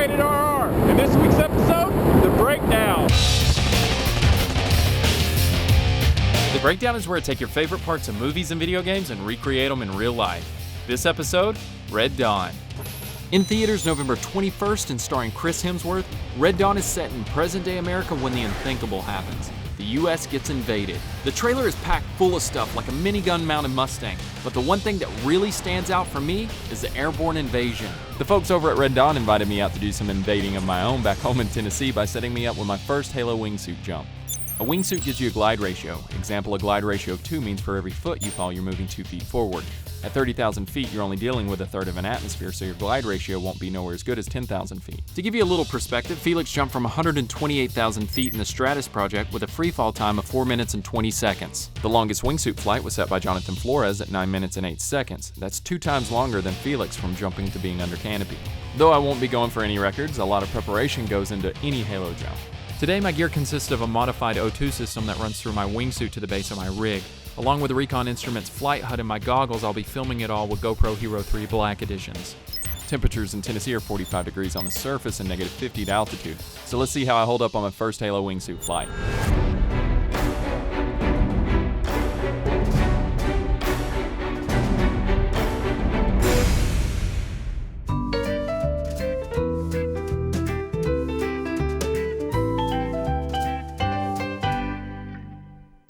RatedRR. In this week's episode, The Breakdown. The Breakdown is where I take your favorite parts of movies and video games and recreate them in real life. This episode, Red Dawn. In theaters November 21st and starring Chris Hemsworth, Red Dawn is set in present-day America when the unthinkable happens. The US gets invaded. The trailer is packed full of stuff like a minigun-mounted Mustang, but the one thing that really stands out for me is the airborne invasion. The folks over at Red Dawn invited me out to do some invading of my own back home in Tennessee by setting me up with my first Halo wingsuit jump. A wingsuit gives you a glide ratio. Example, a glide ratio of 2 means for every foot you fall, you're moving 2 feet forward. At 30,000 feet, you're only dealing with a third of an atmosphere, so your glide ratio won't be nowhere as good as 10,000 feet. To give you a little perspective, Felix jumped from 128,000 feet in the Stratus project with a free fall time of 4 minutes and 20 seconds. The longest wingsuit flight was set by Jonathan Flores at 9 minutes and 8 seconds. That's 2 times longer than Felix from jumping to being under canopy. Though I won't be going for any records, a lot of preparation goes into any Halo jump. Today, my gear consists of a modified O2 system that runs through my wingsuit to the base of my rig. Along with the Recon Instruments flight HUD and my goggles, I'll be filming it all with GoPro Hero 3 Black editions. Temperatures in Tennessee are 45 degrees on the surface and negative 50 at altitude. So let's see how I hold up on my first Halo wingsuit flight.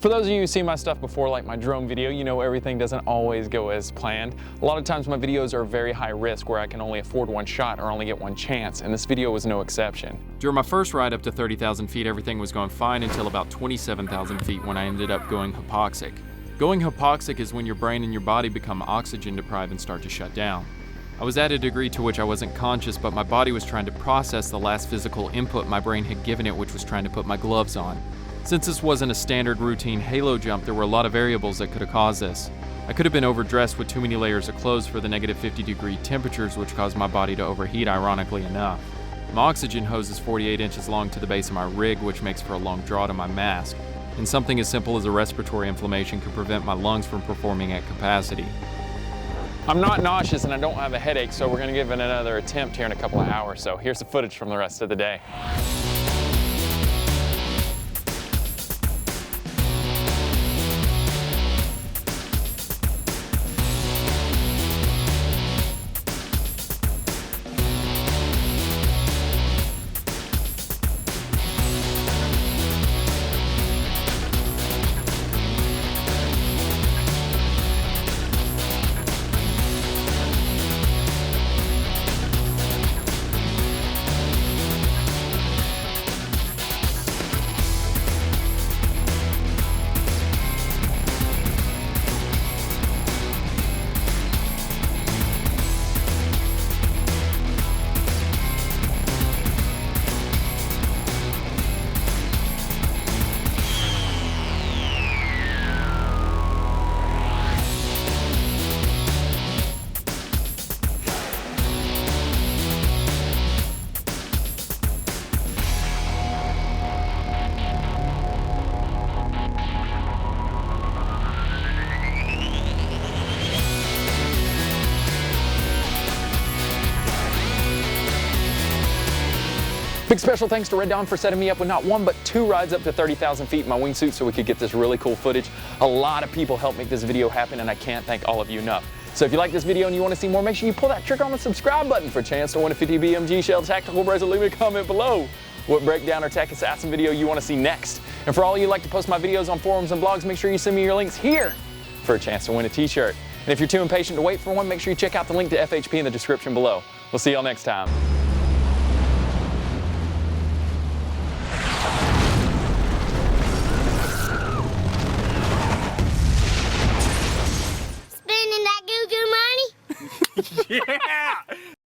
For those of you who see my stuff before, like my drone video, you know everything doesn't always go as planned. A lot of times my videos are very high risk where I can only afford one shot or only get one chance, and this video was no exception. During my first ride up to 30,000 feet, everything was going fine until about 27,000 feet when I ended up going hypoxic. Going hypoxic is when your brain and your body become oxygen deprived and start to shut down. I was at a degree to which I wasn't conscious, but my body was trying to process the last physical input my brain had given it, which was trying to put my gloves on. Since this wasn't a standard routine Halo jump, there were a lot of variables that could have caused this. I could have been overdressed with too many layers of clothes for the negative 50 degree temperatures, which caused my body to overheat, ironically enough. My oxygen hose is 48 inches long to the base of my rig, which makes for a long draw to my mask. And something as simple as a respiratory inflammation could prevent my lungs from performing at capacity. I'm not nauseous and I don't have a headache, so we're gonna give it another attempt here in a couple of hours. So here's the footage from the rest of the day. Big special thanks to Red Dawn for setting me up with not one but 2 rides up to 30,000 feet in my wingsuit so we could get this really cool footage. A lot of people helped make this video happen and I can't thank all of you enough. So if you like this video and you want to see more, make sure you pull that trigger on the subscribe button for a chance to win a 50 BMG Shell Tactical Bracelet. Leave me a comment below what breakdown or tech assassin video you want to see next. And for all of you who like to post my videos on forums and blogs, make sure you send me your links here for a chance to win a t-shirt. And if you're too impatient to wait for one, make sure you check out the link to FHP in the description below. We'll see y'all next time.